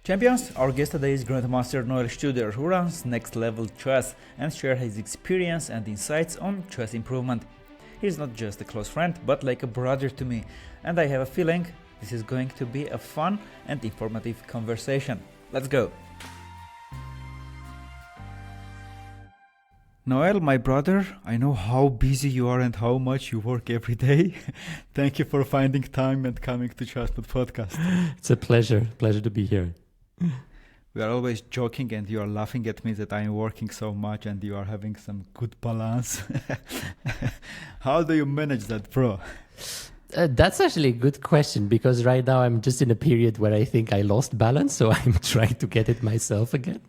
Champions, our guest today is Grandmaster Noel Studer, who runs NextLevelChess and shares his experience and insights on chess improvement. He's not just a close friend, but like a brother to me, and I have a feeling this is going to be a fun and informative conversation. Let's go! Noel, my brother, I know how busy you are and how much you work every day. Thank you for finding time and coming to ChessMood podcast. It's a pleasure to be here. We are always joking and you are laughing at me that I am working so much and you are having some good balance. How do you manage that, bro? That's actually a good question because right now I'm just in a period where I think I lost balance, so I'm trying to get it myself again.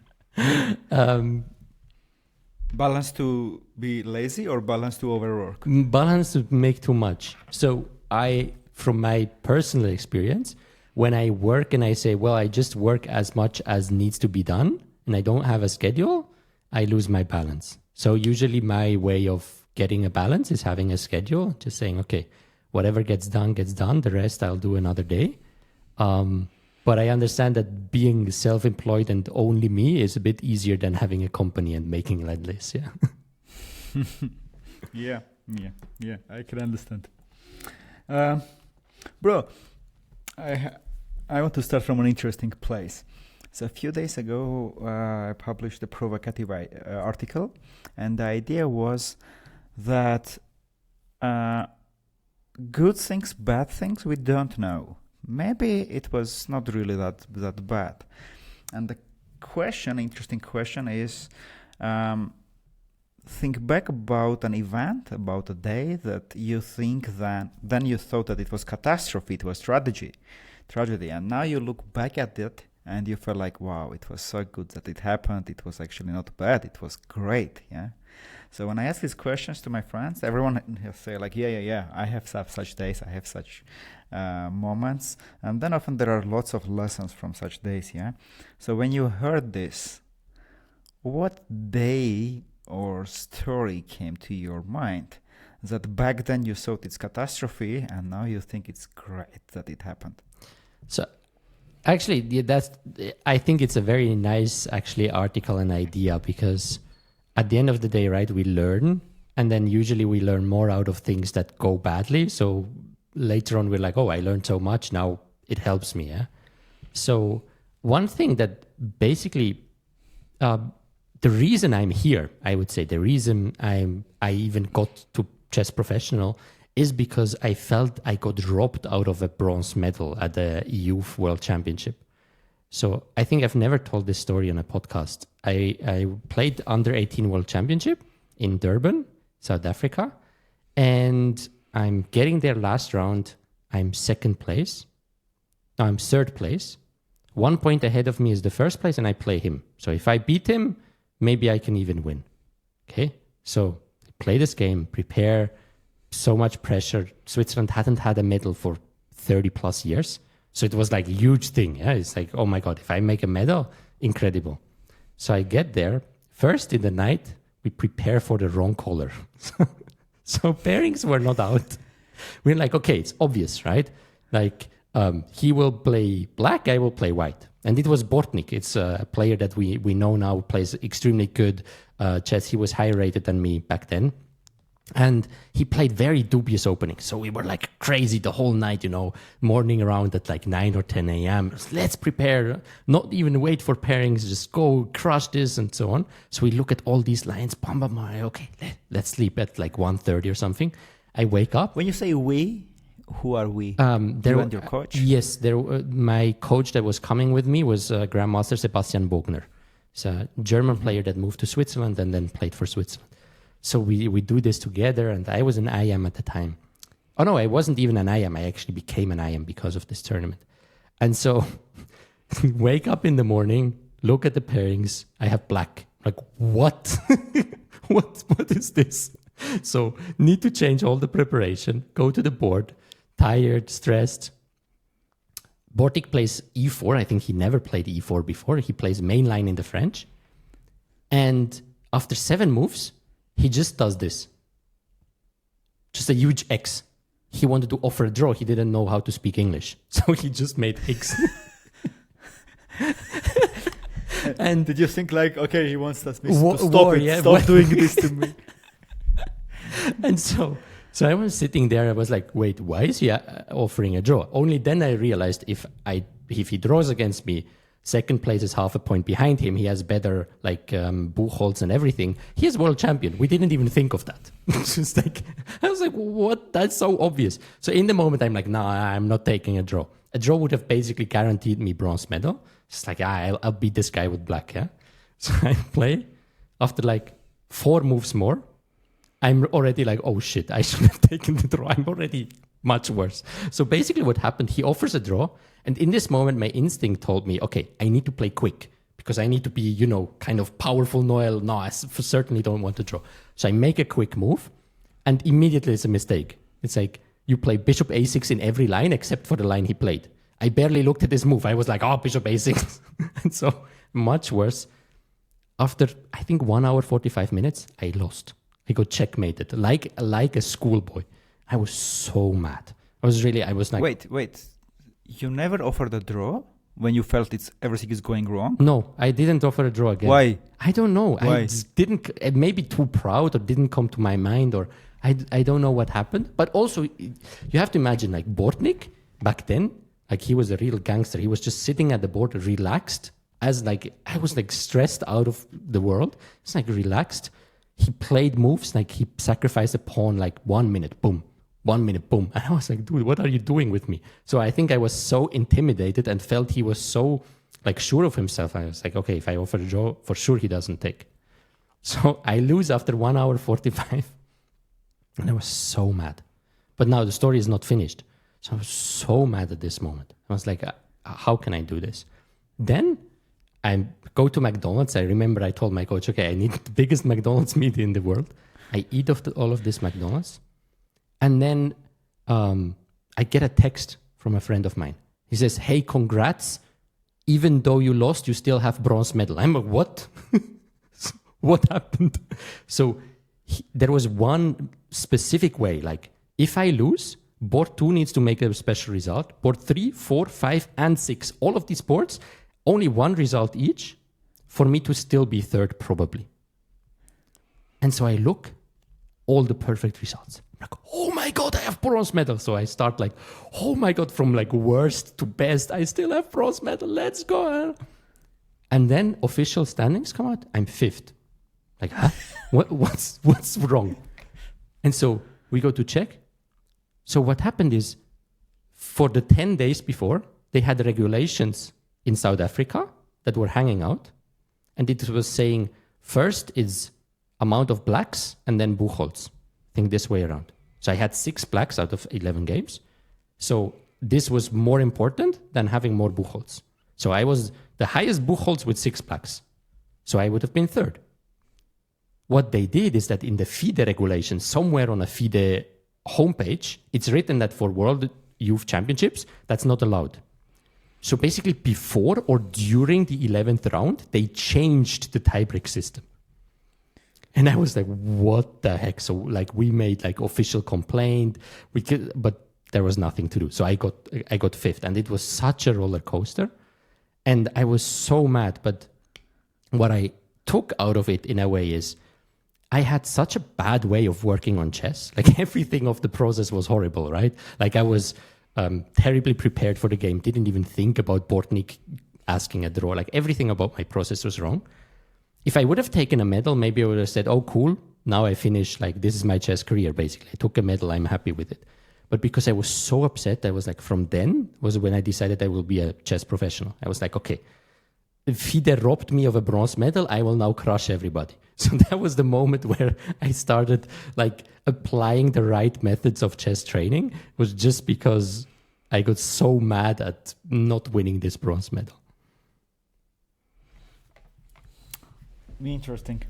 Balance to be lazy or balance to overwork? Balance to make too much. So from my personal experience, when I work and I say, well, I just work as much as needs to be done and I don't have a schedule, I lose my balance. So usually my way of getting a balance is having a schedule, just saying, okay, whatever gets done, the rest I'll do another day. But I understand that being self-employed and only me is a bit easier than having a company and making that list, yeah. Yeah, I can understand. Bro, I want to start from an interesting place. So a few days ago, I published a provocative article, and the idea was that good things, bad things, we don't know. Maybe it was not really that bad. And the interesting question is, think back about an event, about a day that you think that then you thought that it was catastrophe, it was tragedy, and now you look back at it and you feel like, wow, it was so good that it happened. It was actually not bad. It was great. Yeah. So when I ask these questions to my friends, everyone say like, yeah, I have such days, I have such moments, and then often there are lots of lessons from such days. Yeah. So when you heard this, what day or story came to your mind that back then you thought it's catastrophe and now you think it's great that it happened? So actually, I think it's a very nice article and idea because at the end of the day, right, we learn, and then usually we learn more out of things that go badly. So later on, we're like, oh, I learned so much. Now it helps me. Yeah. So one thing that basically, the reason I'm here, I would say, the reason I even got to Chess Professional is because I felt I got dropped out of a bronze medal at the Youth World Championship. So I think I've never told this story on a podcast. I played under 18 World Championship in Durban, South Africa, and I'm getting there last round. I'm third place. 1 point ahead of me is the first place, and I play him. So if I beat him, maybe I can even win. Okay, so play this game, prepare. So much pressure. Switzerland hadn't had a medal for 30 plus years. So it was like a huge thing. Yeah? It's like, oh my God, if I make a medal, incredible. So I get there. First in the night, we prepare for the wrong color. So pairings were not out. We're like, okay, it's obvious, right? Like he will play black, I will play white. And it was Bortnik. It's a player that we know now plays extremely good chess. He was higher rated than me back then. And he played very dubious openings. So we were like crazy the whole night, morning around at like 9 or 10 a.m. Let's prepare, not even wait for pairings, just go crush this and so on. So we look at all these lines, okay, let's sleep at like 1:30 or something. I wake up. When you say we, who are we? You and your coach? Yes, my coach that was coming with me was Grandmaster Sebastian Bogner. He's a German player that moved to Switzerland and then played for Switzerland. So we do this together, and I was an IM at the time. Oh no, I wasn't even an IM. I actually became an IM because of this tournament. And so wake up in the morning, look at the pairings. I have black. Like, what? What is this? So need to change all the preparation, go to the board, tired, stressed. Bortik plays e4. I think he never played e4 before. He plays main line in the French. And after 7 moves, he just does this. Just a huge X. He wanted to offer a draw. He didn't know how to speak English. So he just made X. And did you think like, okay, he wants us to War, stop it, yeah, stop doing this to me? and so I was sitting there. I was like, wait, why is he offering a draw? Only then I realized if he draws against me, second place is half a point behind him. He has better like Buchholz and everything. He is world champion. We didn't even think of that. It's just like, I was like, what? That's so obvious. So in the moment, I'm like, nah, I'm not taking a draw. A draw would have basically guaranteed me bronze medal. It's like, I'll beat this guy with black, yeah? So I play. After like 4 moves more, I'm already like, oh shit, I should have taken the draw. I'm already much worse. So basically what happened, he offers a draw. And in this moment, my instinct told me, okay, I need to play quick because I need to be, kind of powerful Noel. No, I certainly don't want to draw. So I make a quick move and immediately it's a mistake. It's like you play bishop a6 in every line except for the line he played. I barely looked at this move. I was like, oh, bishop a6. And so much worse. After, I think 1 hour, 45 minutes, I lost. I got checkmated like a schoolboy. I was so mad. I was like... Wait. You never offered a draw when you felt everything is going wrong? No, I didn't offer a draw again. Why? I don't know. Why? I just didn't, maybe too proud or didn't come to my mind or I don't know what happened. But also, you have to imagine like Bortnik back then, like he was a real gangster. He was just sitting at the board relaxed as like, I was like stressed out of the world. It's like relaxed. He played moves, like he sacrificed a pawn like 1 minute, boom. 1 minute, boom. And I was like, dude, what are you doing with me? So I think I was so intimidated and felt he was so like sure of himself. I was like, okay, if I offer a draw, for sure he doesn't take. So I lose after 1 hour 45. And I was so mad. But now the story is not finished. So I was so mad at this moment. I was like, how can I do this? Then I go to McDonald's. I remember I told my coach, okay, I need the biggest McDonald's meal in the world. I eat all of this McDonald's. And then I get a text from a friend of mine. He says, hey, congrats. Even though you lost, you still have bronze medal. I'm like, what? What happened? So there was one specific way. Like, if I lose, board 2 needs to make a special result. Board 3, 4, 5, and 6. All of these boards, only one result each for me to still be third, probably. And so I look, all the perfect results. I'm like, oh my God, I have bronze medal. So I start like, oh my God, from like worst to best, I still have bronze medal. Let's go. And then official standings come out. I'm 5th. Like, huh? What's wrong? And so we go to check. So what happened is, for the 10 days before, they had regulations in South Africa that were hanging out. And it was saying, first is amount of blacks and then Buchholz. Think this way around. So I had 6 blacks out of 11 games. So this was more important than having more Buchholz. So I was the highest Buchholz with 6 blacks. So I would have been third. What they did is that in the FIDE regulations, somewhere on a FIDE homepage, it's written that for World Youth Championships, that's not allowed. So basically before or during the 11th round, they changed the tiebreak system. And I was like, what the heck? So like we made like official complaint, but there was nothing to do. So I got 5th, and it was such a roller coaster. And I was so mad. But what I took out of it in a way is I had such a bad way of working on chess. Like everything of the process was horrible, right? Like I was terribly prepared for the game. Didn't even think about Bortnik asking a draw. Like everything about my process was wrong. If I would have taken a medal, maybe I would have said, oh, cool. Now I finished, like, this is my chess career, basically. I took a medal. I'm happy with it. But because I was so upset, I was like, from then was when I decided I will be a chess professional. I was like, okay, if FIDE robbed me of a bronze medal, I will now crush everybody. So that was the moment where I started, like, applying the right methods of chess training. It was just because I got so mad at not winning this bronze medal. Interesting.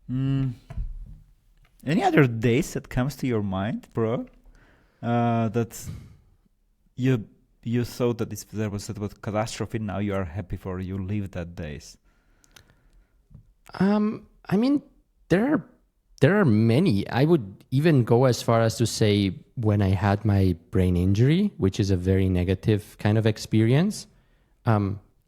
Any other days that comes to your mind, bro? That you thought that that was catastrophe. Now you are happy for you live that days. I mean, there are many. I would even go as far as to say when I had my brain injury, which is a very negative kind of experience.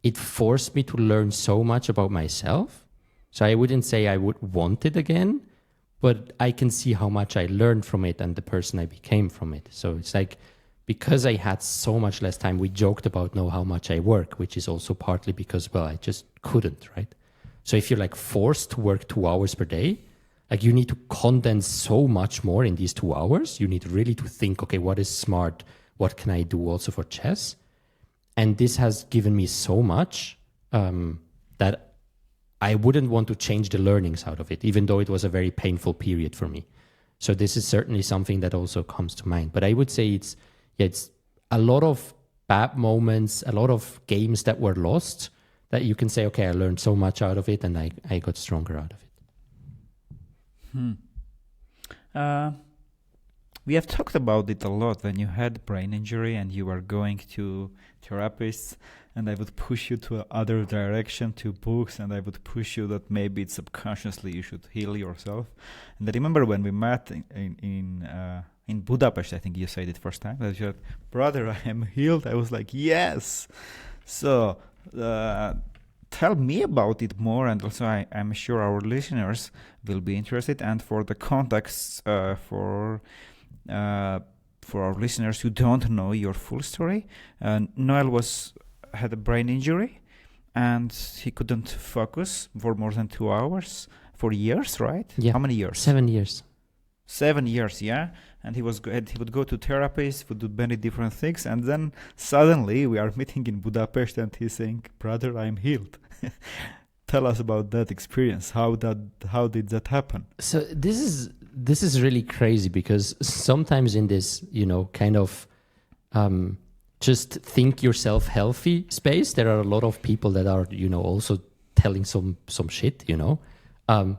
it forced me to learn so much about myself. So I wouldn't say I would want it again, but I can see how much I learned from it and the person I became from it. So it's like, because I had so much less time, we joked about how much I work, which is also partly because, well, I just couldn't, right? So if you're like forced to work 2 hours per day, like you need to condense so much more in these 2 hours. You need really to think, okay, what is smart? What can I do also for chess? And this has given me so much that I wouldn't want to change the learnings out of it, even though it was a very painful period for me. So this is certainly something that also comes to mind. But I would say it's a lot of bad moments, a lot of games that were lost that you can say, okay, I learned so much out of it and I got stronger out of it. We have talked about it a lot when you had brain injury and you were going to therapists, and I would push you to other direction, to books, and I would push you that maybe subconsciously you should heal yourself. And I remember when we met in Budapest, I think you said it first time, that you said, brother, I am healed. I was like, yes. So tell me about it more, and also I'm sure our listeners will be interested. And for the context, for our listeners who don't know your full story, Noel had a brain injury, and he couldn't focus for more than 2 hours for years, right? Yeah. How many years? 7 years. 7 years, yeah. And he would go to therapists, would do many different things, and then suddenly we are meeting in Budapest, and he's saying, "Brother, I'm healed." Tell us about that experience. How did that happen? So this is really crazy, because sometimes in this, kind of just think yourself healthy space, there are a lot of people that are, also telling some shit,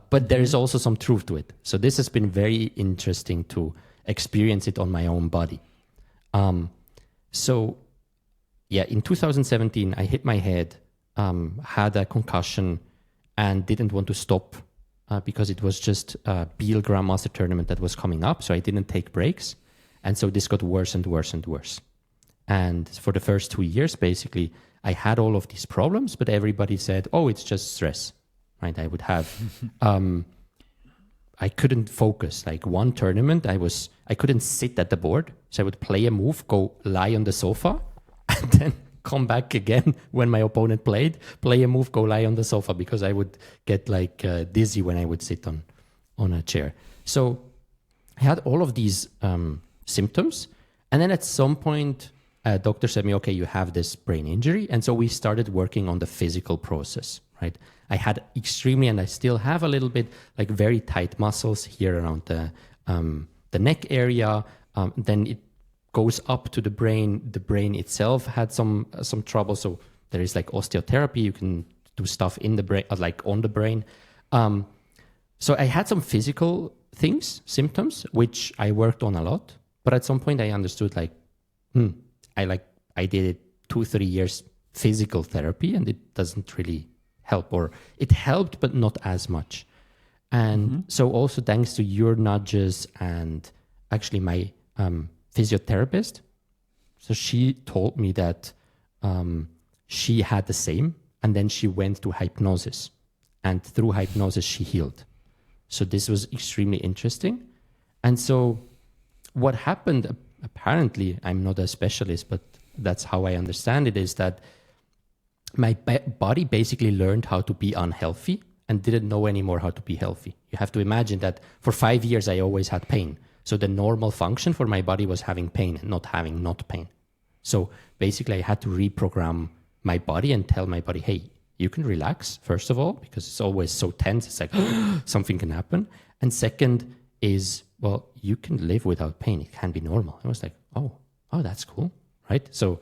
but there is also some truth to it. So this has been very interesting to experience it on my own body. So yeah, in 2017, I hit my head, had a concussion, and didn't want to stop because it was just a Biel Grandmaster tournament that was coming up. So I didn't take breaks. And so this got worse and worse and worse. And for the first 2 years, basically, I had all of these problems, but everybody said, oh, it's just stress, right? I would have, I couldn't focus. Like one tournament, I couldn't sit at the board. So I would play a move, go lie on the sofa, and then come back again when my opponent played, play a move, go lie on the sofa, because I would get dizzy when I would sit on a chair. So I had all of these symptoms. And then at some point, a doctor said to me, okay, you have this brain injury. And so we started working on the physical process, right? I had extremely, and I still have a little bit, very tight muscles here around the neck area. Then it goes up to the brain. The brain itself had some trouble. So there is osteotherapy. You can do stuff in the brain, on the brain. So I had some physical symptoms, which I worked on a lot. But at some point I understood I did it 2-3 years physical therapy, and it doesn't really help, or it helped, but not as much. And so also thanks to your nudges and actually my physiotherapist, so she told me that she had the same, and then she went to hypnosis, and through hypnosis she healed. So this was extremely interesting. And so what happened, apparently, I'm not a specialist, but that's how I understand it, is that my body basically learned how to be unhealthy and didn't know anymore how to be healthy. You have to imagine that for 5 years, I always had pain. So the normal function for my body was having pain and not having not pain. So basically, I had to reprogram my body and tell my body, hey, you can relax, first of all, because it's always so tense. It's like something can happen. And second is, well, you can live without pain. It can be normal. I was like, oh, that's cool, right? So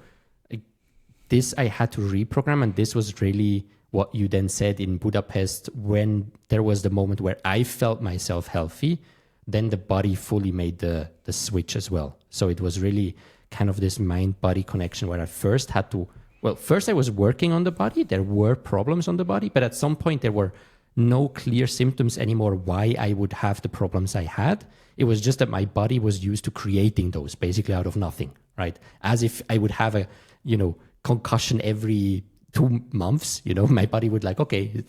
this I had to reprogram, and this was really what you then said in Budapest when there was the moment where I felt myself healthy, then the body fully made the switch as well. So it was really kind of this mind-body connection where I first had to, first I was working on the body. There were problems on the body, but at some point there were no clear symptoms anymore why I would have the problems I had. It was just that my body was used to creating those basically out of nothing, right? As if I would have a, concussion every 2 months, my body would like, okay,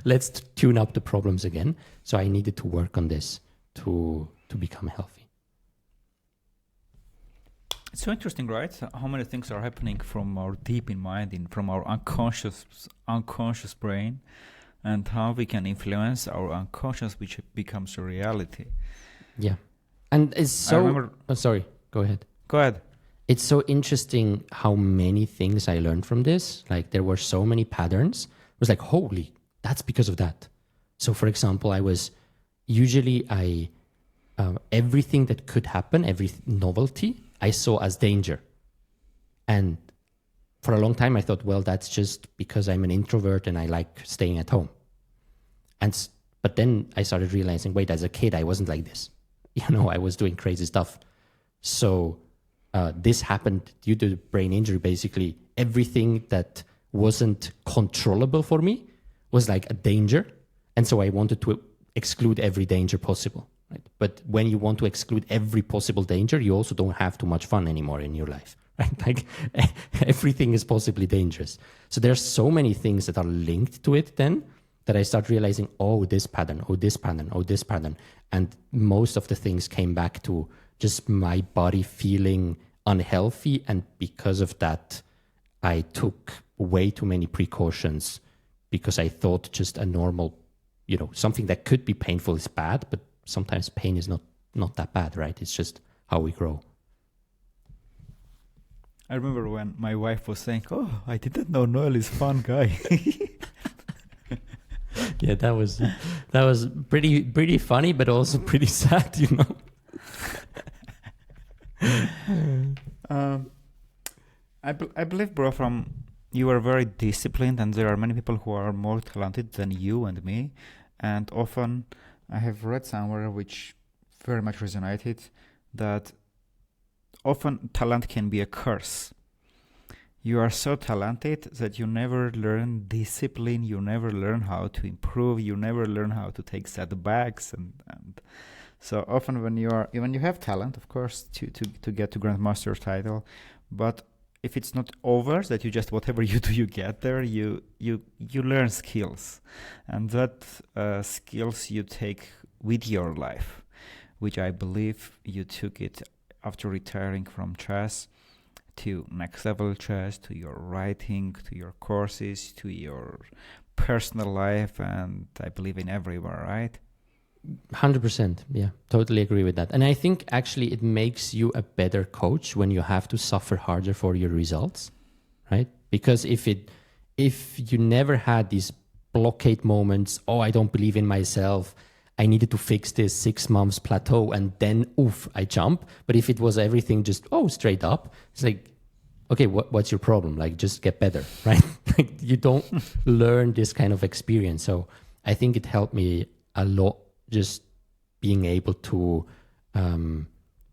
let's tune up the problems again. So I needed to work on this to become healthy. It's so interesting, right? How many things are happening from our deep in mind, from our unconscious brain, and how we can influence our unconscious, which becomes a reality. Yeah. And it's so... sorry, go ahead. Go ahead. It's so interesting how many things I learned from this. Like, there were so many patterns. It was like, holy, that's because of that. So, for example, everything that could happen, every novelty, I saw as danger. And for a long time, I thought, well, that's just because I'm an introvert and I like staying at home. But then I started realizing, wait, as a kid, I wasn't like this. I was doing crazy stuff. So this happened due to the brain injury. Basically, everything that wasn't controllable for me was like a danger. And so I wanted to exclude every danger possible. Right? But when you want to exclude every possible danger, you also don't have too much fun anymore in your life. Right? Like everything is possibly dangerous. So there's so many things that are linked to it then that I start realizing, oh, this pattern, oh, this pattern, oh, this pattern. And most of the things came back to just my body feeling unhealthy. And because of that, I took way too many precautions because I thought just a normal, something that could be painful is bad, but sometimes pain is not that bad, right? It's just how we grow. I remember when my wife was saying, oh, I didn't know Noel is a fun guy. Yeah, that was pretty funny, but also pretty sad, I believe, bro, you are very disciplined, and there are many people who are more talented than you and me. And often I have read somewhere which very much resonated that often talent can be a curse. You are so talented that you never learn discipline, you never learn how to improve, you never learn how to take setbacks, and so often when you have talent, of course, to get to Grandmaster title, but if it's not over, that you just whatever you do, you get there, you learn skills, and that skills you take with your life, which I believe you took it after retiring from chess to Next Level Chess, to your writing, to your courses, to your personal life, and I believe in everywhere, right? 100%. Yeah, totally agree with that. And I think actually it makes you a better coach when you have to suffer harder for your results, right? Because if you never had these blockade moments, oh, I don't believe in myself, I needed to fix this 6 months plateau, and then, oof, I jump. But if it was everything just, straight up, it's like, okay, what's your problem? Like, just get better, right? Like, you don't learn this kind of experience. So I think it helped me a lot, just being able to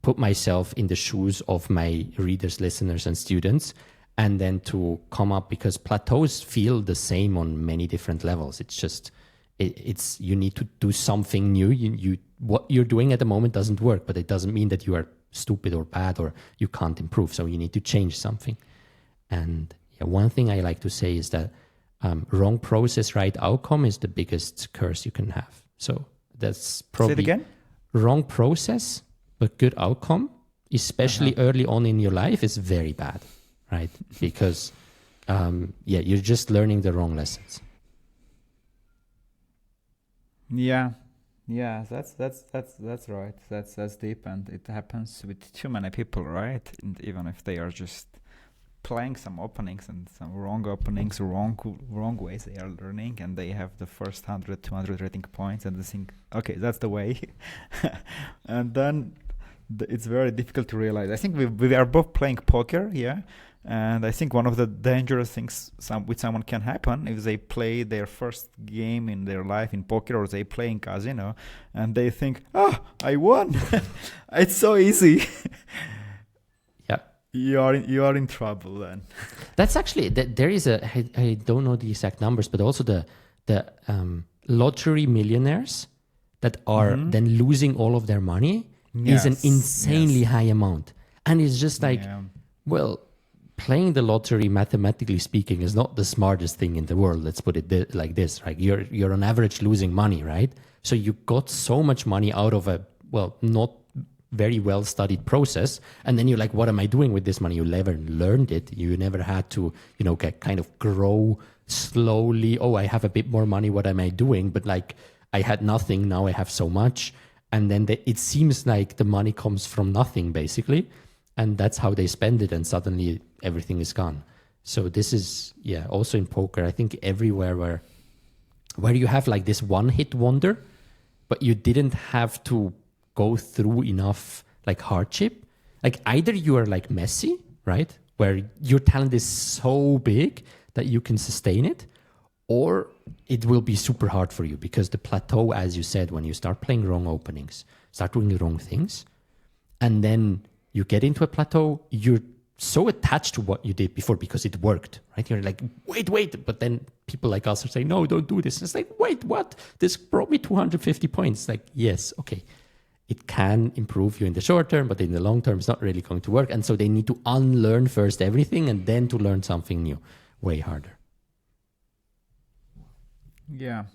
put myself in the shoes of my readers, listeners, and students, and then to come up, because plateaus feel the same on many different levels. It's just, it's you need to do something new. You what you're doing at the moment doesn't work, but it doesn't mean that you are stupid or bad or you can't improve. So you need to change something. And one thing I like to say is that wrong process, right outcome is the biggest curse you can have. So that's probably... Say it again? Wrong process, but good outcome, especially early on in your life, is very bad, right? Because, you're just learning the wrong lessons. Yeah, that's right. That's deep, and it happens with too many people, right? And even if they are just playing some openings and some wrong openings, wrong ways, they are learning, and they have the first 100, 200 rating points, and they think, okay, that's the way, and then it's very difficult to realize. I think we are both playing poker, yeah. And I think one of the dangerous things with someone can happen if they play their first game in their life in poker, or they play in casino, and they think, I won. It's so easy. Yeah. You are in trouble then. That's actually, there is I don't know the exact numbers, but also the lottery millionaires that are then losing all of their money is an insanely high amount. And it's just like, well, playing the lottery, mathematically speaking, is not the smartest thing in the world. Let's put it like this, right? You're on average losing money, right? So you got so much money out of a, not very well studied process. And then you're like, what am I doing with this money? You never learned it. You never had to, kind of grow slowly. Oh, I have a bit more money. What am I doing? But like, I had nothing. Now I have so much. And then it seems like the money comes from nothing, basically. And that's how they spend it. And suddenly everything is gone. So this is, also in poker, I think everywhere where you have like this one hit wonder, but you didn't have to go through enough like hardship. Like either you are like Messi, right? Where your talent is so big that you can sustain it, or it will be super hard for you because the plateau, as you said, when you start playing wrong openings, start doing the wrong things, and then you get into a plateau, you're so attached to what you did before because it worked, right? You're like, wait. But then people like us are saying, no, don't do this. And it's like, wait, what? This brought me 250 points. Like, yes, okay. It can improve you in the short term, but in the long term, it's not really going to work. And so they need to unlearn first everything and then to learn something new. Way harder. Yeah.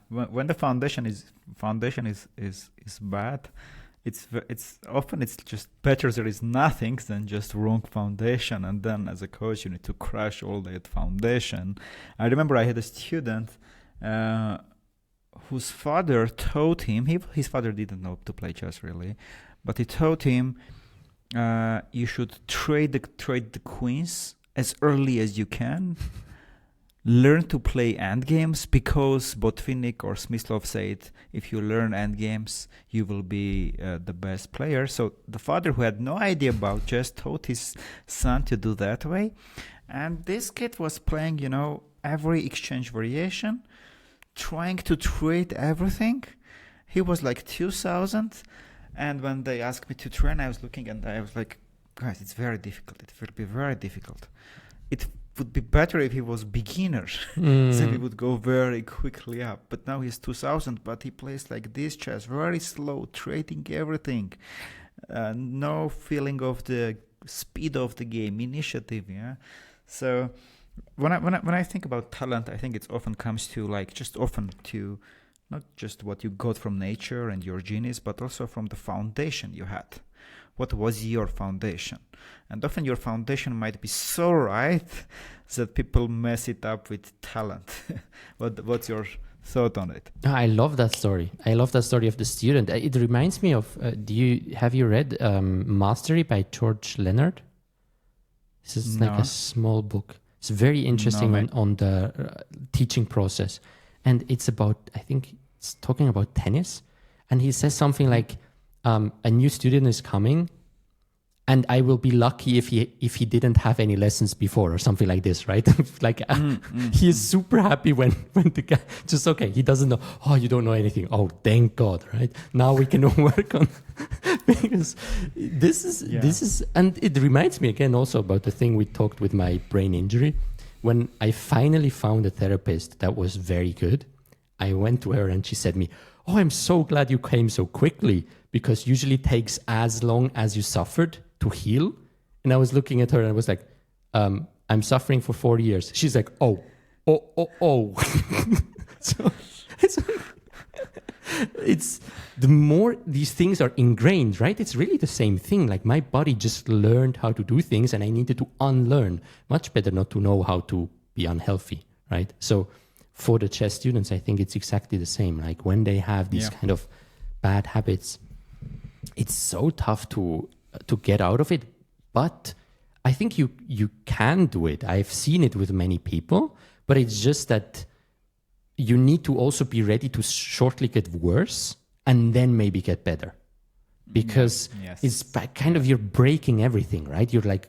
When the foundation is bad, it's often it's just better there is nothing than just wrong foundation. And then as a coach, you need to crash all that foundation. I remember I had a student whose father taught him, his father didn't know to play chess really, but he taught him you should trade the queens as early as you can. Learn to play endgames because Botvinnik or Smyslov said if you learn endgames, you will be the best player. So the father, who had no idea about chess, taught his son to do that way. And this kid was playing, every exchange variation, trying to trade everything. He was like 2000. And when they asked me to train, I was looking and I was like, guys, it's very difficult. It will be very difficult. It would be better if he was beginner, then he would go very quickly up. But now he's 2000, but he plays like this chess, very slow, trading everything. No feeling of the speed of the game, initiative, yeah. So when I think about talent, I think it often comes to not just what you got from nature and your genius, but also from the foundation you had. What was your foundation? And often your foundation might be so right that people mess it up with talent. What's your thought on it? I love that story. I love that story of the student. It reminds me of, have you read Mastery by George Leonard? This is like a small book. It's very interesting on the teaching process. And it's about, I think it's talking about tennis. And he says something like, a new student is coming and I will be lucky if he didn't have any lessons before or something like this, right? He is super happy when the guy just, okay, he doesn't know, oh, you don't know anything. Oh, thank God, right? Now we can work on, because this is, and it reminds me again also about the thing we talked with my brain injury. When I finally found a therapist that was very good, I went to her and she said to me, oh, I'm so glad you came so quickly, because usually it takes as long as you suffered to heal. And I was looking at her and I was like, I'm suffering for 4 years. She's like, oh. So it's the more these things are ingrained, right? It's really the same thing. Like my body just learned how to do things and I needed to unlearn. Much better not to know how to be unhealthy, right? So for the chess students, I think it's exactly the same. Like when they have these kind of bad habits, it's so tough to get out of it. But I think you can do it. I've seen it with many people, but it's just that you need to also be ready to shortly get worse and then maybe get better. Because it's kind of, you're breaking everything, right? You're like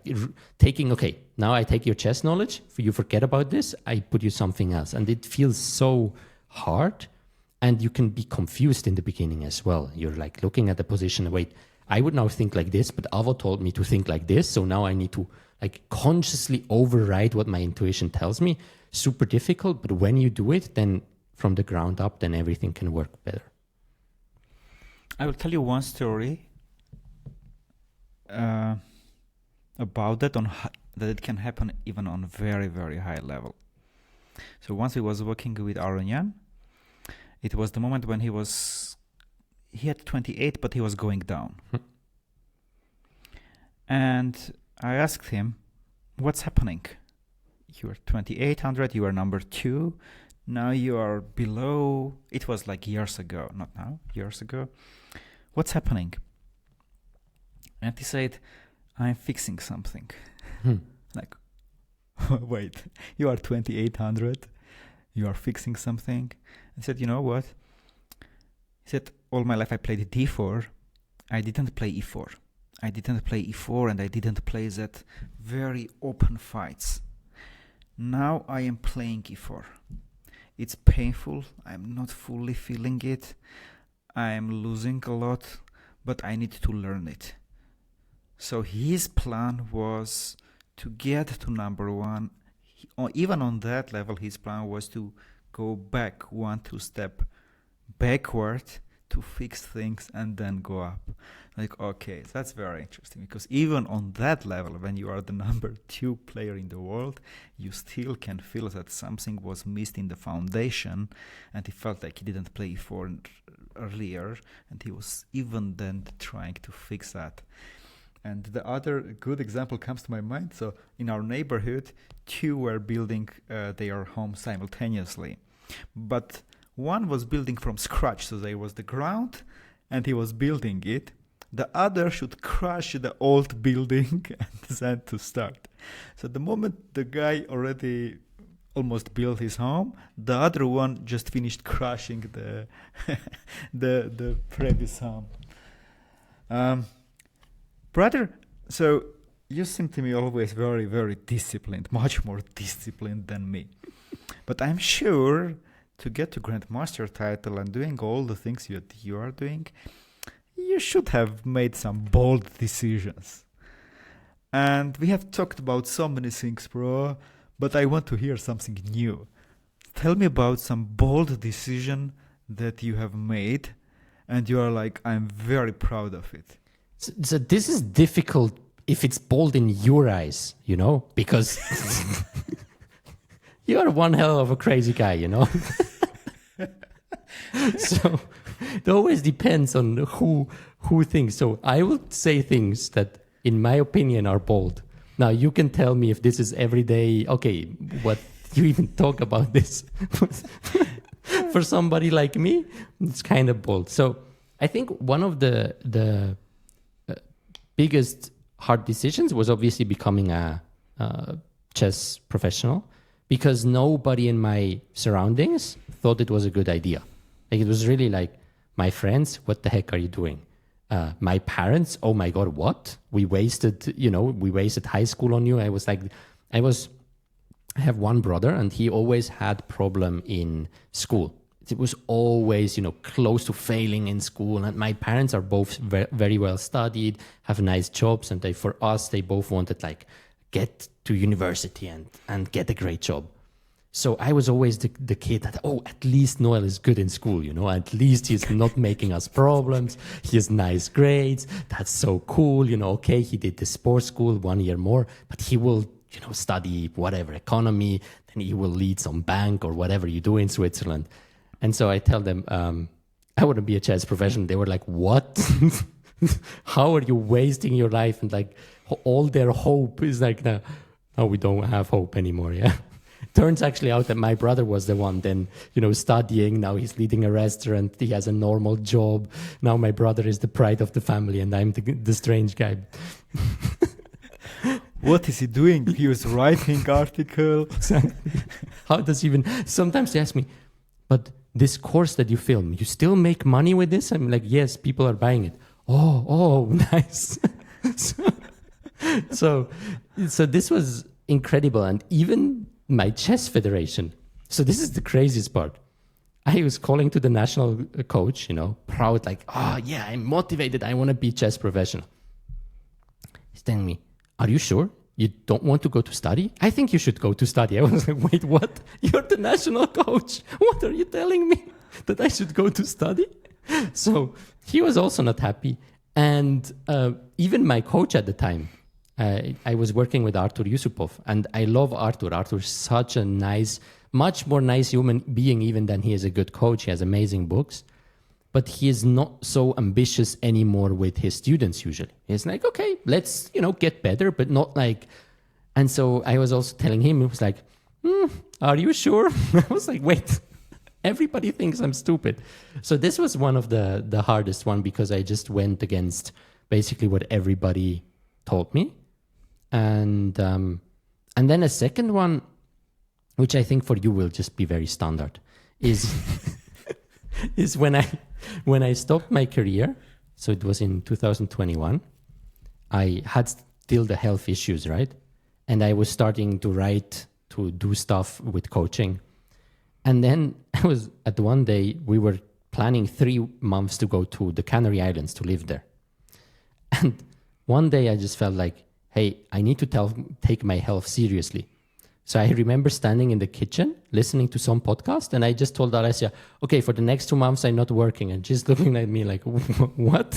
taking, okay, now I take your chess knowledge, you forget about this, I put you something else. And it feels so hard. And you can be confused in the beginning as well. You're like looking at the position, wait, I would now think like this, but Avo told me to think like this. So now I need to like consciously override what my intuition tells me. Super difficult, but when you do it, then from the ground up, then everything can work better. I will tell you one story about that, on that it can happen even on very, very high level. So once we was working with Aronian, it was the moment when he had 28, but he was going down. And I asked him, what's happening? You are 2800, you are number 2. Now you are below. It was like years ago, not now, years ago. What's happening? And he said, I'm fixing something. Like, wait, you are 2800, you are fixing something. I said, you know what? He said, all my life I played d4. I didn't play e4. I didn't play e4 and I didn't play that very open fights. Now I am playing e4. It's painful. I'm not fully feeling it. I'm losing a lot, but I need to learn it. So his plan was to get to number 1. Even on that level, his plan was to go back 1-2 step backward to fix things and then go up. Like, okay, that's very interesting, because even on that level, when you are the number 2 player in the world, you still can feel that something was missed in the foundation, and he felt like he didn't play e4 earlier, and he was even then trying to fix that. And the other good example comes to my mind. So in our neighborhood, 2 were building their home simultaneously, but one was building from scratch, so there was the ground, and he was building it. The other should crush the old building and then to start. So the moment the guy already almost built his home, the other one just finished crushing the the previous home. Brother, so you seem to me always very, very disciplined, much more disciplined than me. But I'm sure to get to Grandmaster title and doing all the things you are doing, you should have made some bold decisions. And we have talked about so many things, bro, but I want to hear something new. Tell me about some bold decision that you have made and you are like, I'm very proud of it. So this is difficult if it's bold in your eyes, you know, because you are one hell of a crazy guy, you know. So it always depends on who thinks. So I will say things that, in my opinion, are bold. Now you can tell me if this is everyday. Okay, what you even talk about this? For somebody like me, it's kind of bold. So I think one of the biggest hard decisions was obviously becoming a chess professional, because nobody in my surroundings thought it was a good idea. Like, it was really like, my friends, what the heck are you doing? My parents, oh my God, what? We wasted high school on you. I was like, I have one brother and he always had problem in school. It was always, close to failing in school. And my parents are both very well studied, have nice jobs. And for us, they both wanted get to university and get a great job. So I was always the kid that, at least Noel is good in school, at least he's not making us problems. He has nice grades. That's so cool. Okay, he did the sports school 1 year more, but he will, study whatever, economy, then he will lead some bank or whatever you do in Switzerland. And so I tell them, I want to be a chess professional. They were like, what? How are you wasting your life? And all their hope is now we don't have hope anymore. Yeah. Turns actually out that my brother was the one then, studying. Now he's leading a restaurant. He has a normal job. Now my brother is the pride of the family and I'm the strange guy. What is he doing? He was writing articles. How does he even... Sometimes they ask me, but this course that you film, you still make money with this? I'm like, yes, people are buying it. Oh, nice. So this was incredible. And even my chess federation. So this is the craziest part. I was calling to the national coach, proud, I'm motivated. I want to be chess professional. He's telling me, are you sure you don't want to go to study? I think you should go to study. I was like, wait, what? You're the national coach. What are you telling me? That I should go to study? So he was also not happy. And even my coach at the time, I was working with Artur Yusupov, and I love Artur. Artur is such a nice, much more nice human being even than he is a good coach. He has amazing books, but he is not so ambitious anymore with his students usually. He's like, okay, let's, get better, but not like... And so I was also telling him, he was like, are you sure? I was like, wait, everybody thinks I'm stupid. So this was one of the hardest one, because I just went against basically what everybody told me. And then a second one, which I think for you will just be very standard, is is when I stopped my career. So it was in 2021. I had still the health issues, right? And I was starting to write, to do stuff with coaching. And then I was at one day, we were planning 3 months to go to the Canary Islands to live there. And one day I just felt like, hey, I need to take my health seriously. So I remember standing in the kitchen, listening to some podcast, and I just told Alessia, okay, for the next 2 months, I'm not working. And she's looking at me like, what?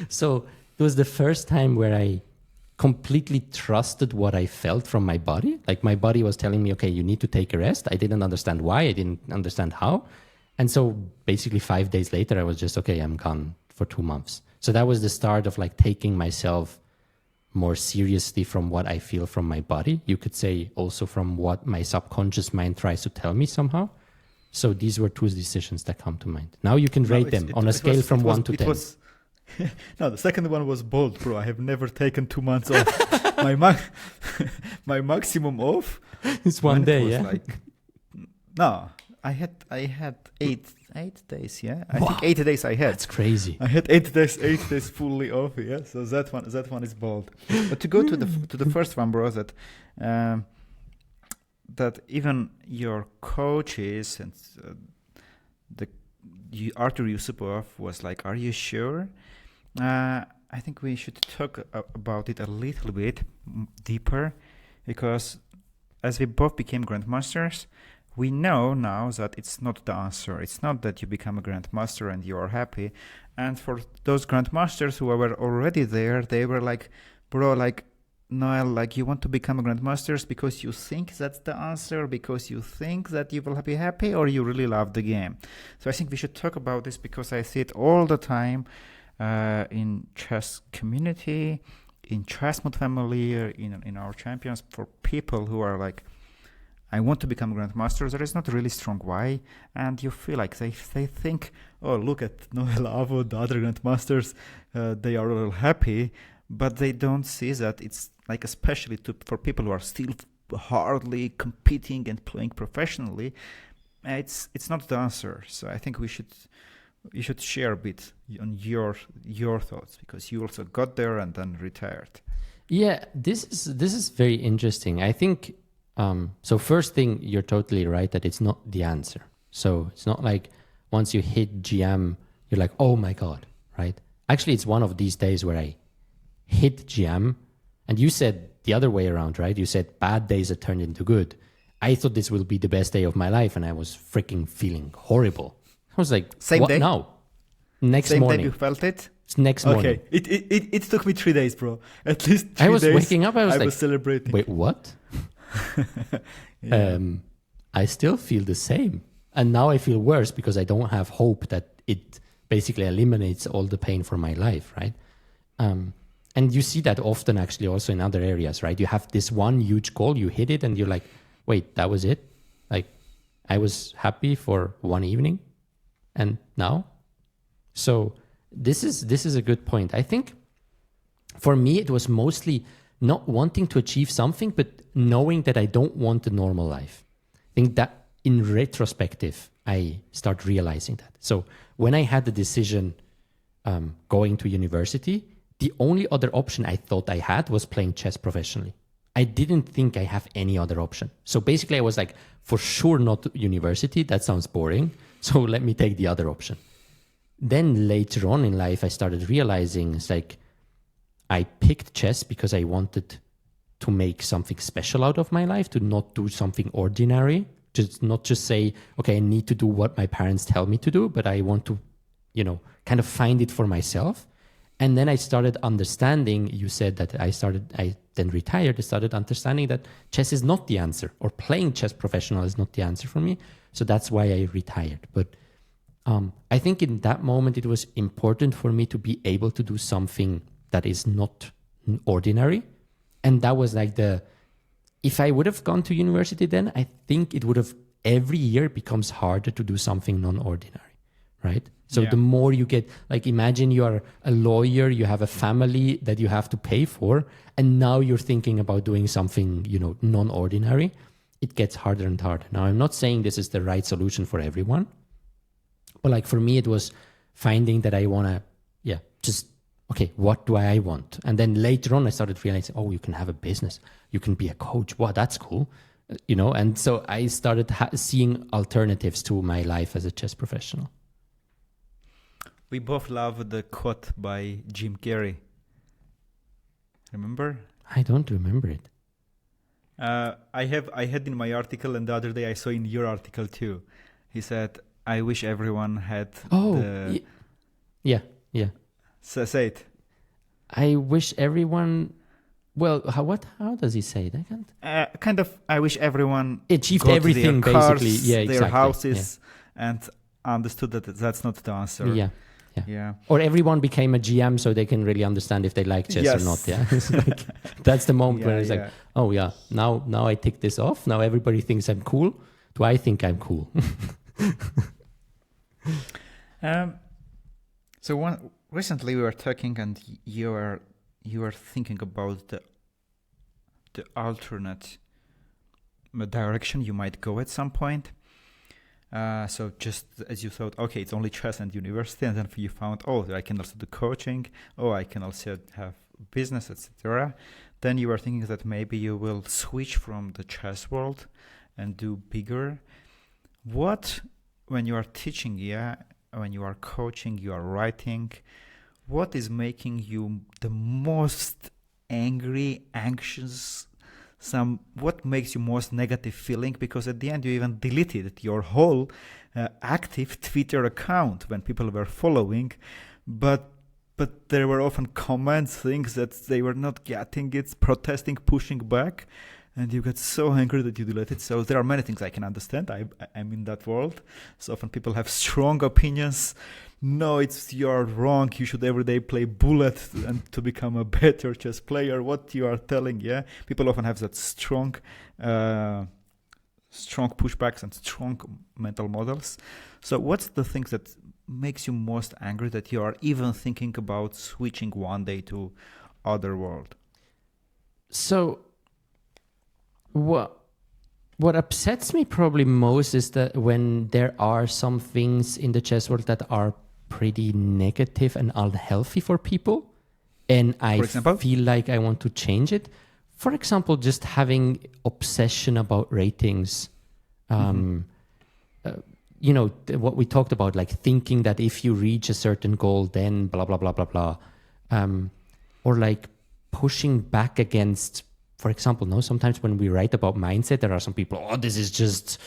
So it was the first time where I completely trusted what I felt from my body. Like my body was telling me, okay, you need to take a rest. I didn't understand why. I didn't understand how. And so basically 5 days later, I was just, okay, I'm gone for 2 months. So that was the start of like taking myself more seriously from what I feel from my body. You could say also from what my subconscious mind tries to tell me somehow. So these were 2 decisions that come to mind. Now you can rate them on a scale from 1 to 10. No, the second one was bold, bro. I have never taken 2 months off. My maximum off. It's one day, yeah. Like, no, I had 8 days. Yeah, I think 8 days I had. That's crazy. I had 8 days fully off. Yeah, so that one is bold. But to go to the first one, bro, that even your coaches and Artur Yusupov was like, "Are you sure?" I think we should talk about it a little bit deeper, because as we both became Grandmasters, we know now that it's not the answer. It's not that you become a Grandmaster and you are happy. And for those Grandmasters who were already there, they were like, bro, like, Noel, like, you want to become a Grandmasters because you think that's the answer, because you think that you will be happy, or you really love the game. So I think we should talk about this, because I see it all the time in chess community, in ChessMood family, in our champions, for people who are like, I want to become Grandmasters. There is not really strong why, and you feel like they think, oh, look at Noel Avo, the other Grandmasters, they are all happy, but they don't see that it's like, especially for people who are still hardly competing and playing professionally, it's not the answer. So I think you should share a bit on your thoughts, because you also got there and then retired. Yeah, this is very interesting. I think so. First thing, you're totally right that it's not the answer. So it's not like once you hit GM, you're like, oh my god, right? Actually, it's one of these days where I hit GM, and you said the other way around, right? You said bad days that turned into good. I thought this will be the best day of my life, and I was freaking feeling horrible. I was like, same what day? now? Next same morning. Day you felt it? It's next morning. Okay. It took me 3 days, bro. At least 3 days. I was waking up, I was celebrating. Wait, what? Yeah. I still feel the same. And now I feel worse because I don't have hope that it basically eliminates all the pain from my life, right? And you see that often actually also in other areas, right? You have this one huge goal, you hit it, and you're like, wait, that was it? Like, I was happy for one evening, and now? So this is a good point. I think for me, it was mostly not wanting to achieve something, but knowing that I don't want a normal life. I think that in retrospective, I start realizing that. So when I had the decision going to university, the only other option I thought I had was playing chess professionally. I didn't think I have any other option. So basically I was like, for sure not university, that sounds boring. So let me take the other option. Then later on in life, I started realizing it's like, I picked chess because I wanted to make something special out of my life, to not do something ordinary, just not just say, okay, I need to do what my parents tell me to do, but I want to, kind of find it for myself. And then I started understanding, you said that I then retired, I started understanding that chess is not the answer, or playing chess professional is not the answer for me. So that's why I retired. But I think in that moment, it was important for me to be able to do something that is not ordinary. And that was like if I would have gone to university then, I think it would have, every year becomes harder to do something non-ordinary, right? So the more you get, like imagine you are a lawyer, you have a family that you have to pay for, and now you're thinking about doing something, non-ordinary. It gets harder and harder. Now, I'm not saying this is the right solution for everyone, but like for me, it was finding that I want to, okay, what do I want? And then later on, I started realizing, you can have a business. You can be a coach. Wow, that's cool. And so I started seeing alternatives to my life as a chess professional. We both love the quote by Jim Carrey. Remember? I don't remember it. I had in my article, and the other day I saw in your article too. He said, "I wish everyone had." Yeah. Say it. I wish everyone. Well, how does he say it? I can't. Kind of. I wish everyone achieved got everything, their cars, basically. Yeah, exactly. their houses, and understood that that's not the answer. Yeah. Or everyone became a GM so they can really understand if they like chess or not. Yeah. It's like, that's the moment where it's like, now I tick this off. Now everybody thinks I'm cool. Do I think I'm cool? So recently we were talking, and you were thinking about the alternate direction you might go at some point. So just as you thought, okay, it's only chess and university, and then you found, I can also do coaching, I can also have business, etc. Then you were thinking that maybe you will switch from the chess world and do bigger. When you are teaching, when you are coaching, you are writing, what is making you the most angry, anxious? What makes you most negative feeling? Because at the end you even deleted your whole active Twitter account when people were following, but there were often comments, things that they were not getting it, protesting, pushing back, and you get so angry that you delete it. So there are many things I can understand. I'm in that world. So often people have strong opinions. No, you're wrong. You should every day play bullet and to become a better chess player. What you are telling, people often have that strong pushbacks and strong mental models. So what's the thing that makes you most angry, that you are even thinking about switching one day to other world? So what upsets me probably most is that when there are some things in the chess world that are pretty negative and unhealthy for people, and I feel like I want to change it. For example, just having obsession about ratings. What we talked about, like thinking that if you reach a certain goal, then blah, blah, blah, blah, blah. Or like pushing back against, for example, sometimes when we write about mindset, there are some people, this is just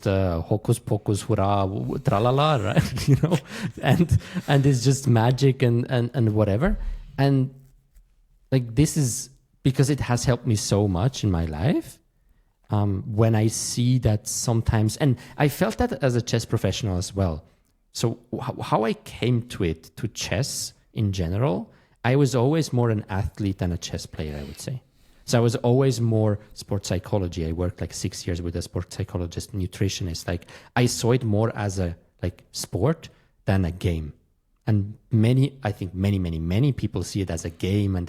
hocus pocus, hurrah, tralala, right? and it's just magic and whatever. And like, this is because it has helped me so much in my life. When I see that sometimes, and I felt that as a chess professional as well. So how I came to chess in general, I was always more an athlete than a chess player, I would say. So I was always more sports psychology. I worked like 6 years with a sports psychologist, nutritionist. Like, I saw it more as a sport than a game. And many people see it as a game, and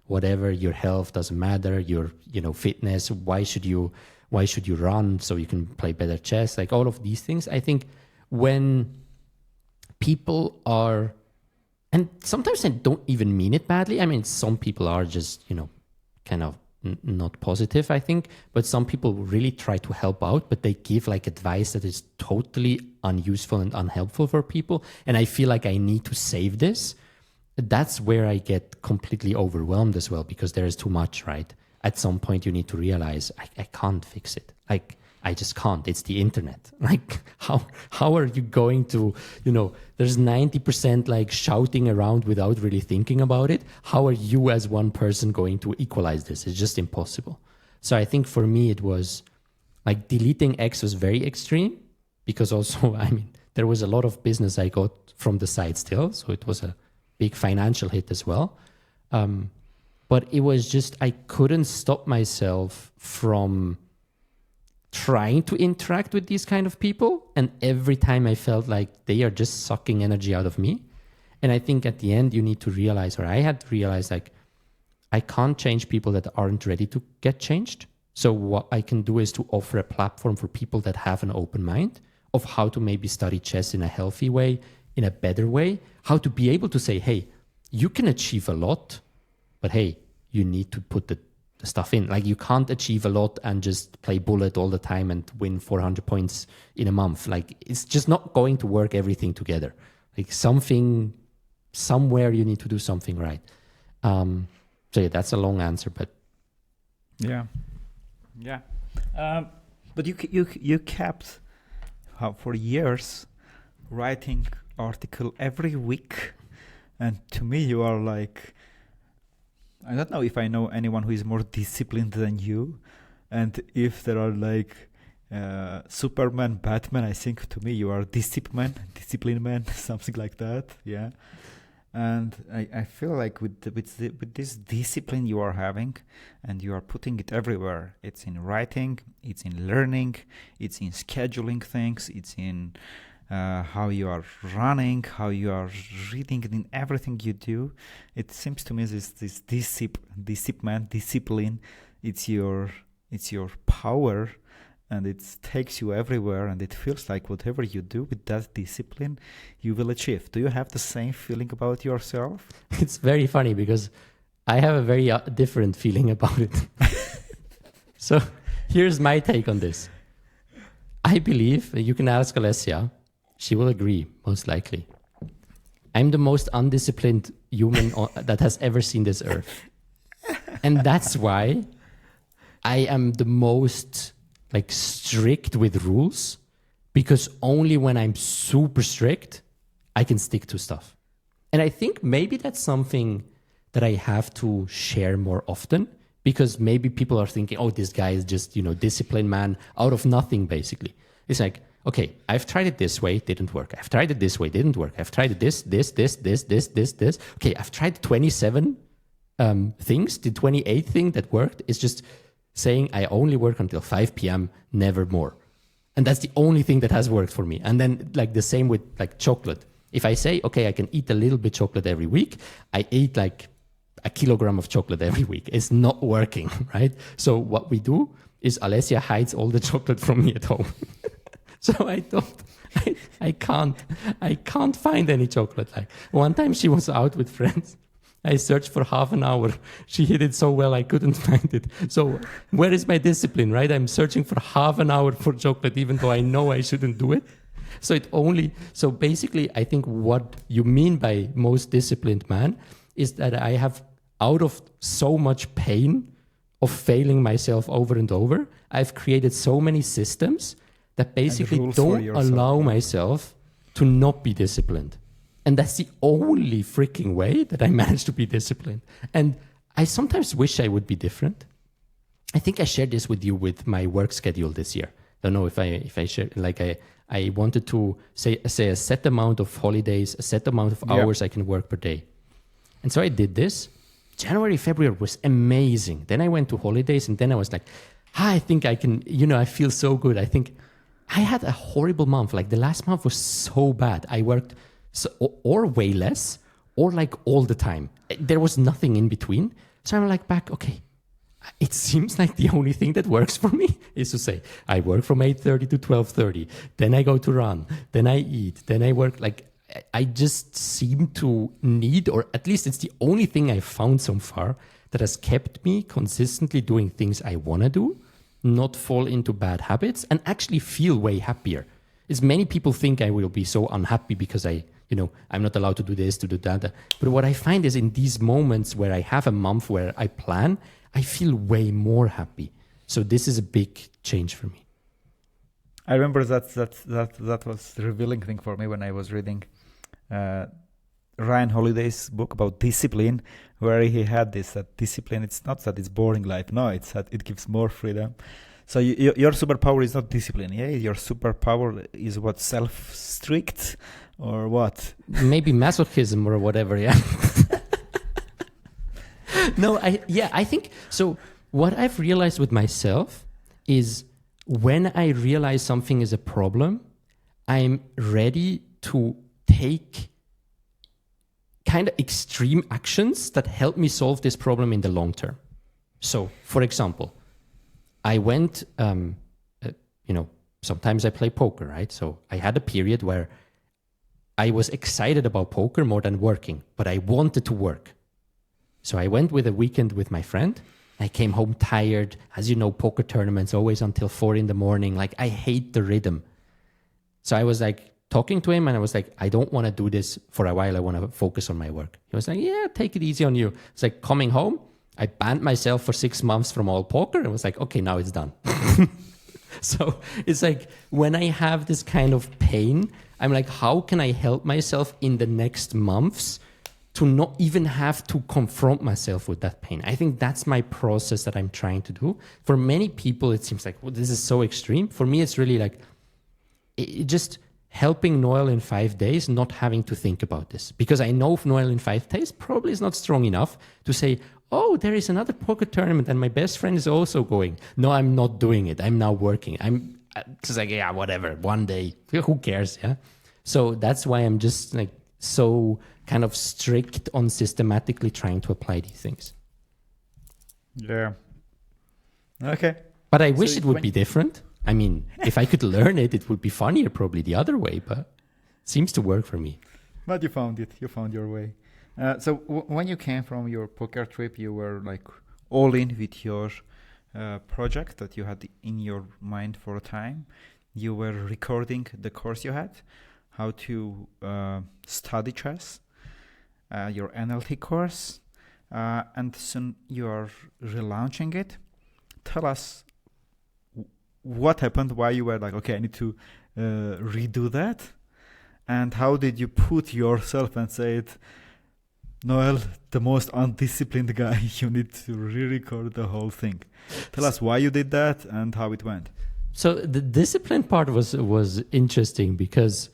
whatever, your health doesn't matter, your fitness, why should you run so you can play better chess? Like, all of these things. I think when people are, and sometimes I don't even mean it badly. I mean, some people are just, kind of not positive, I think, but some people really try to help out, but they give like advice that is totally unuseful and unhelpful for people. And I feel like I need to save this. That's where I get completely overwhelmed as well, because there is too much, right? At some point you need to realize I can't fix it. Like, I just can't. It's the internet. Like, how are you going to, there's 90% like shouting around without really thinking about it. How are you as one person going to equalize this? It's just impossible. So I think for me, it was like deleting X was very extreme because also, I mean, there was a lot of business I got from the site still. So it was a big financial hit as well. But it was just, I couldn't stop myself from trying to interact with these kind of people. And every time I felt like they are just sucking energy out of me. And I think at the end, you need to realize, or I had to realize, like, I can't change people that aren't ready to get changed. So what I can do is to offer a platform for people that have an open mind of how to maybe study chess in a healthy way, in a better way, how to be able to say, hey, you can achieve a lot, but hey, you need to put the stuff in. Like, you can't achieve a lot and just play bullet all the time and win 400 points in a month. Like, it's just not going to work everything together. Like, somewhere you need to do something right. So yeah, that's a long answer, but yeah. But you kept for years writing article every week, and to me you are like, I don't know if I know anyone who is more disciplined than you, and if there are like Superman, Batman, I think to me you are discipline man, something like that. Yeah. And I feel like with this discipline you are having, and you are putting it everywhere. It's in writing, it's in learning, it's in scheduling things, it's in how you are running, how you are reading, and in everything you do. It seems to me this discipline, it's your power. And it takes you everywhere, and it feels like whatever you do with that discipline, you will achieve. Do you have the same feeling about yourself? It's very funny because I have a very different feeling about it. So here's my take on this. I believe, you can ask Alessia, she will agree, most likely. I'm the most undisciplined human that has ever seen this earth. And that's why I am the most strict with rules, because only when I'm super strict, I can stick to stuff. And I think maybe that's something that I have to share more often, because maybe people are thinking, oh, this guy is just, disciplined man out of nothing, basically. It's like, okay, I've tried it this way, didn't work. I've tried it this way, didn't work. I've tried it this. Okay, I've tried 27 things. The 28th thing that worked is just saying I only work until 5 p.m., never more. And that's the only thing that has worked for me. And then the same with chocolate. If I say, okay, I can eat a little bit chocolate every week, I eat a kilogram of chocolate every week. It's not working, right? So what we do is Alessia hides all the chocolate from me at home. So I can't find any chocolate. One time she was out with friends. I searched for half an hour. She hid it so well I couldn't find it. So where is my discipline, right? I'm searching for half an hour for chocolate, even though I know I shouldn't do it. So basically, I think what you mean by most disciplined man is that I have, out of so much pain of failing myself over and over, I've created so many systems that basically don't allow myself to not be disciplined. And that's the only freaking way that I managed to be disciplined. And I sometimes wish I would be different. I think I shared this with you with my work schedule this year. Don't know if I shared, I wanted to say a set amount of holidays, a set amount of hours I can work per day. And so I did this. January, February was amazing. Then I went to holidays, and then I was like, I think I can, I feel so good. I think I had a horrible month. The last month was so bad. I worked or way less, or all the time. There was nothing in between. So I'm back, okay, it seems like the only thing that works for me is to say, I work from 8:30 to 12:30, then I go to run, then I eat, then I work. I just seem to need, or at least it's the only thing I've found so far that has kept me consistently doing things I want to do, not fall into bad habits, and actually feel way happier. As many people think I will be so unhappy because I'm not allowed to do this, to do that. But what I find is in these moments where I have a month where I plan, I feel way more happy. So this is a big change for me. I remember that was the revealing thing for me when I was reading Ryan Holiday's book about discipline, where he had this that discipline. It's not that it's boring life. No, it's that it gives more freedom. So your superpower is not discipline. Yeah, your superpower is what, self-strict or what? Maybe masochism or whatever. Yeah. No, I think so. What I've realized with myself is when I realize something is a problem, I'm ready to take kind of extreme actions that help me solve this problem in the long term. So, for example, I went, sometimes I play poker, right? So I had a period where I was excited about poker more than working, but I wanted to work. So I went with a weekend with my friend. I came home tired. As you know, poker tournaments always until 4 a.m. Like, I hate the rhythm. So I was like talking to him and I was like, I don't want to do this for a while. I want to focus on my work. He was like, yeah, take it easy on you. It's like coming home. I banned myself for 6 months from all poker and was like, okay, now it's done. So it's like when I have this kind of pain, I'm like, how can I help myself in the next months to not even have to confront myself with that pain? I think that's my process that I'm trying to do. For many people, it seems like, well, this is so extreme. For me, it's really like just helping Noel in 5 days, not having to think about this. Because I know Noel in 5 days probably is not strong enough to say, oh, there is another poker tournament and my best friend is also going. No, I'm not doing it. I'm now working. I'm just like, yeah, whatever, one day, who cares, yeah? So that's why I'm just like so kind of strict on systematically trying to apply these things. Yeah. Okay. But I wish it would be different. I mean, if I could learn it, it would be funnier probably the other way, but it seems to work for me. But you found it. You found your way. So when you came from your poker trip, you were like all in with your project that you had in your mind for a time. You were recording the course you had, how to study chess, your NLT course, and soon you are relaunching it. Tell us what happened, why you were like, okay, I need to redo that, and how did you put yourself and say it, Noel, the most undisciplined guy, you need to re-record the whole thing. Tell us why you did that and how it went. So the discipline part was interesting because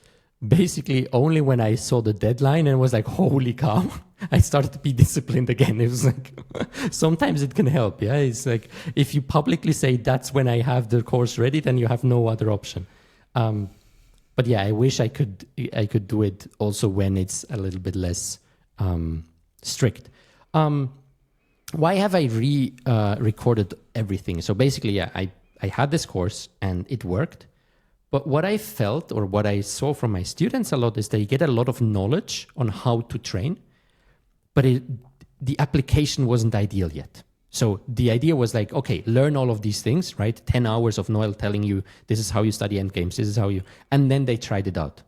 basically only when I saw the deadline and was like, holy cow, I started to be disciplined again. It was like, sometimes it can help. Yeah. It's like, if you publicly say that's when I have the course ready, then you have no other option. But yeah, I wish I could do it also when it's a little bit less strict. Why have I recorded everything? So basically, yeah, I had this course and it worked. But what I felt or what I saw from my students a lot is they get a lot of knowledge on how to train, but the application wasn't ideal yet. So the idea was like, okay, learn all of these things, right? 10 hours of Noel telling you, this is how you study endgames, this is how you... And then they tried it out.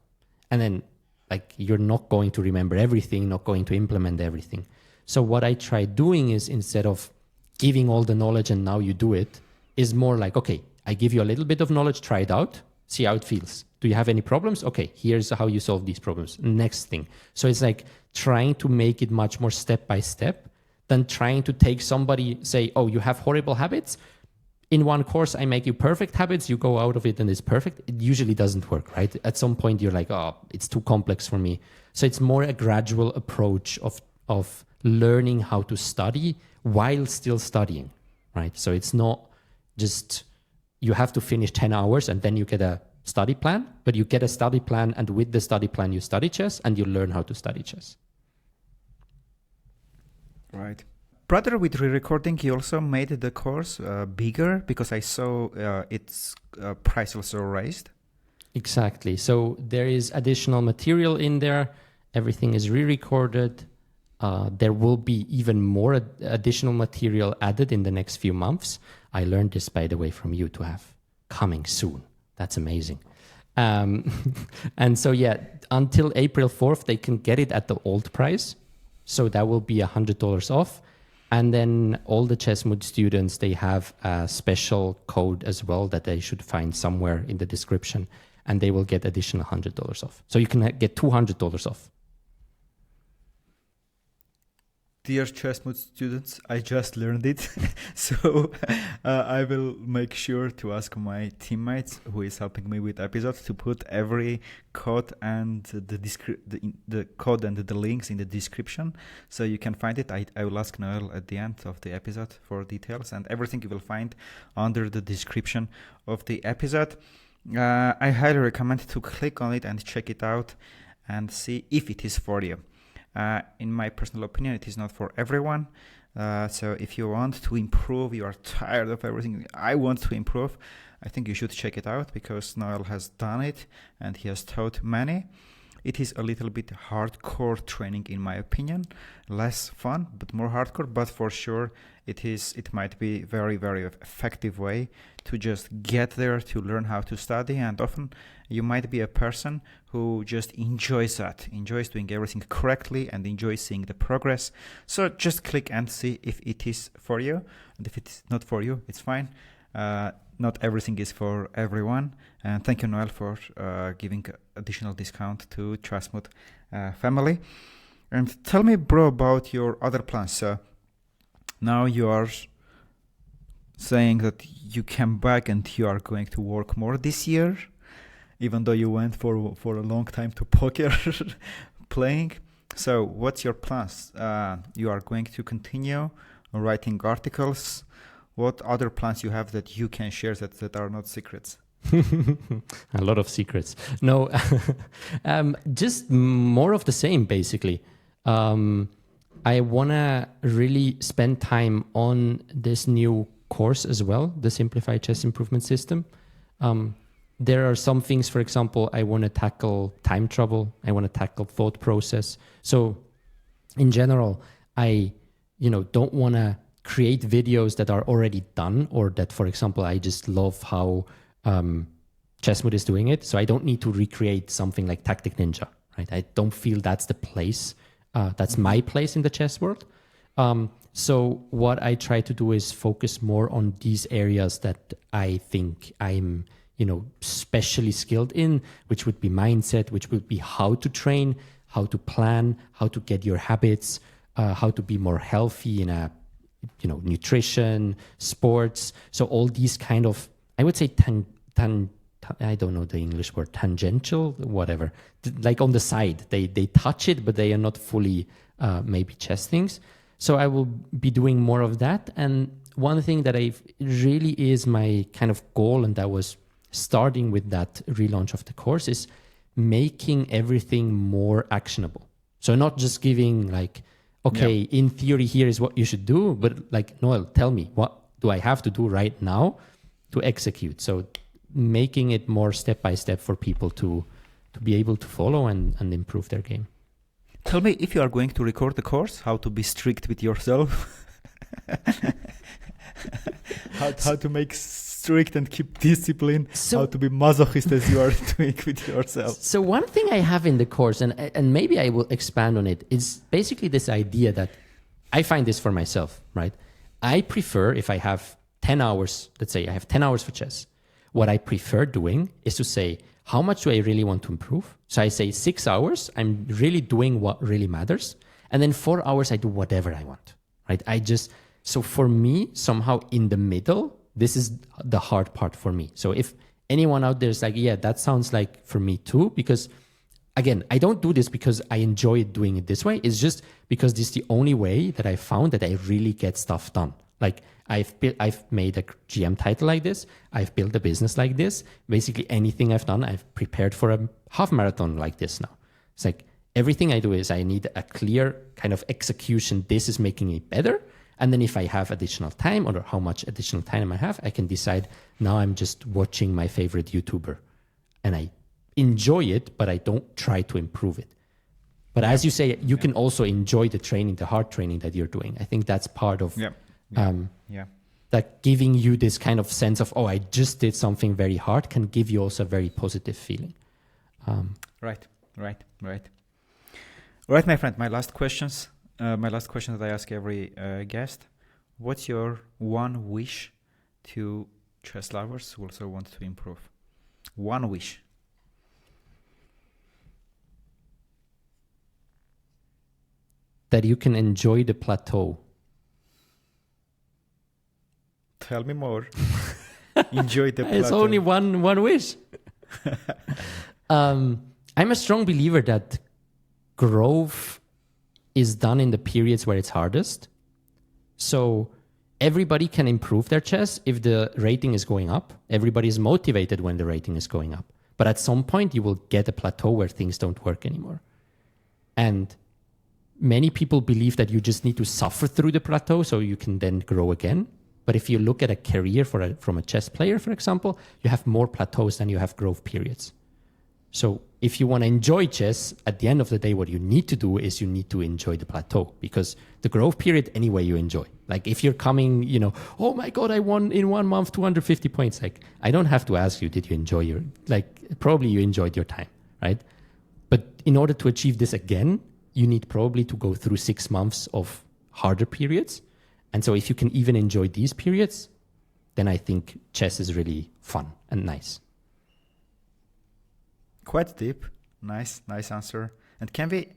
And then like you're not going to remember everything, not going to implement everything. So what I tried doing is instead of giving all the knowledge and now you do it, is more like, okay, I give you a little bit of knowledge, try it out, see how it feels. Do you have any problems? Okay, here's how you solve these problems. Next thing. So it's like trying to make it much more step by step than trying to take somebody, say, oh, you have horrible habits. In one course, I make you perfect habits. You go out of it and it's perfect. It usually doesn't work, right? At some point, you're like, oh, it's too complex for me. So it's more a gradual approach of learning how to study while still studying, right? So it's not just you have to finish 10 hours and then you get a study plan, but you get a study plan and with the study plan, you study chess and you learn how to study chess. Right. Brother, with re-recording, he also made the course bigger because I saw its price also raised. Exactly. So there is additional material in there. Everything is re-recorded. There will be even more additional material added in the next few months. I learned this, by the way, from you to have coming soon. That's amazing. And so, yeah, until April 4th, they can get it at the old price. So that will be $100 off. And then all the ChessMood students, they have a special code as well that they should find somewhere in the description, and they will get additional $100 off. So you can get $200 off. Dear ChessMood students, I just learned it, so I will make sure to ask my teammates who is helping me with episodes to put every code and the code and the links in the description, so you can find it. I will ask Noel at the end of the episode for details, and everything you will find under the description of the episode. I highly recommend to click on it and check it out and see if it is for you. In my personal opinion, it is not for everyone. So if you want to improve, you are tired of everything, I want to improve, I think you should check it out, because Noel has done it and he has taught many. It is a little bit hardcore training in my opinion, less fun but more hardcore, but for sure it might be very, very effective way to just get there, to learn how to study. And often you might be a person who just enjoys doing everything correctly and enjoys seeing the progress. So just click and see if it is for you, and if it's not for you, it's fine. Not everything is for everyone. And thank you, Noel, for giving additional discount to ChessMood family. And tell me, bro, about your other plans. So now you are saying that you came back and you are going to work more this year, even though you went for a long time to poker playing. So what's your plans? You are going to continue writing articles. What other plans you have that you can share that are not secrets? A lot of secrets. No, just more of the same, basically. I want to really spend time on this new course as well, the Simplified Chess Improvement System. There are some things, for example, I want to tackle time trouble. I want to tackle thought process. So in general, I don't want to create videos that are already done, or that, for example, I just love how ChessMood is doing it. So I don't need to recreate something like Tactic Ninja, right? I don't feel that's the place. That's my place in the chess world. So what I try to do is focus more on these areas that I think I'm, specially skilled in, which would be mindset, which would be how to train, how to plan, how to get your habits, how to be more healthy in a, nutrition, sports. So all these kind of, I would say, I don't know the English word, tangential, whatever. Like on the side, they touch it, but they are not fully maybe chess things. So I will be doing more of that. And one thing that really is my kind of goal, and that was starting with that relaunch of the course, is making everything more actionable. So not just giving like, okay, in theory, here is what you should do, but like, Noel, tell me, what do I have to do right now to execute? So making it more step by step for people to be able to follow and improve their game. Tell me, if you are going to record the course, how to be strict with yourself. how to make strict and keep discipline, how to be masochist as you are doing with yourself. So one thing I have in the course, and maybe I will expand on it, is basically this idea that I find this for myself, right? I prefer, if I have 10 hours, let's say I have 10 hours for chess, what I prefer doing is to say, how much do I really want to improve? So I say 6 hours, I'm really doing what really matters. And then 4 hours, I do whatever I want, right? So for me, somehow in the middle, this is the hard part for me. So if anyone out there is like, yeah, that sounds like for me too, because again, I don't do this because I enjoy doing it this way. It's just because this is the only way that I found that I really get stuff done. Like I've made a GM title like this. I've built a business like this. Basically anything I've done, I've prepared for a half marathon like this now. It's like everything I do is I need a clear kind of execution. This is making it better. And then if I have additional time, or how much additional time I have, I can decide now I'm just watching my favorite YouTuber. And I enjoy it, but I don't try to improve it. But as you say, you can also enjoy the training, the hard training that you're doing. I think that's part of that giving you this kind of sense of, oh, I just did something very hard, can give you also a very positive feeling. Right, my friend. My last questions. My last question that I ask every guest: what's your one wish to chess lovers who also want to improve? One wish. That you can enjoy the plateau. Tell me more. Enjoy the plateau. It's only one wish. I'm a strong believer that growth is done in the periods where it's hardest. So everybody can improve their chess if the rating is going up. Everybody is motivated when the rating is going up. But at some point, you will get a plateau where things don't work anymore. And many people believe that you just need to suffer through the plateau so you can then grow again. But if you look at a career from a chess player, for example, you have more plateaus than you have growth periods. So if you want to enjoy chess, at the end of the day, what you need to do is you need to enjoy the plateau, because the growth period, anyway, you enjoy. Like if you're coming, oh my God, I won in 1 month 250 points. Like I don't have to ask you, did you enjoy probably you enjoyed your time, right? But in order to achieve this again, you need probably to go through 6 months of harder periods. And so if you can even enjoy these periods, then I think chess is really fun and nice. Quite deep. Nice answer. And can we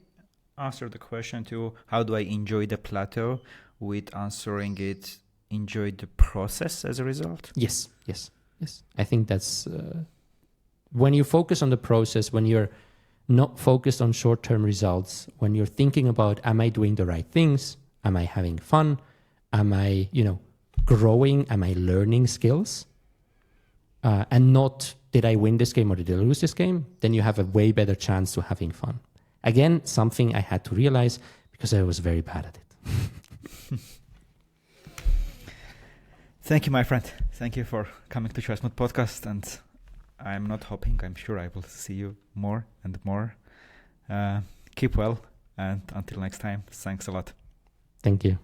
answer the question too, how do I enjoy the plateau, with answering it, enjoy the process as a result? Yes. I think that's when you focus on the process, when you're not focused on short-term results, when you're thinking about, am I doing the right things? Am I having fun? Am I, growing? Am I learning skills? And not, did I win this game or did I lose this game? Then you have a way better chance to having fun. Again, something I had to realize because I was very bad at it. Thank you, my friend. Thank you for coming to ChessMood podcast. And I'm sure I will see you more and more. Keep well. And until next time, thanks a lot. Thank you.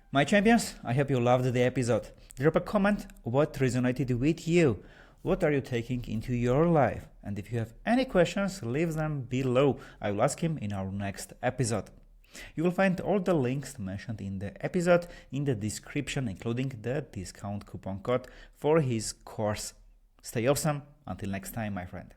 My champions, I hope you loved the episode. Drop a comment what resonated with you. What are you taking into your life? And if you have any questions, leave them below. I will ask him in our next episode. You will find all the links mentioned in the episode in the description, including the discount coupon code for his course. Stay awesome. Until next time, my friend.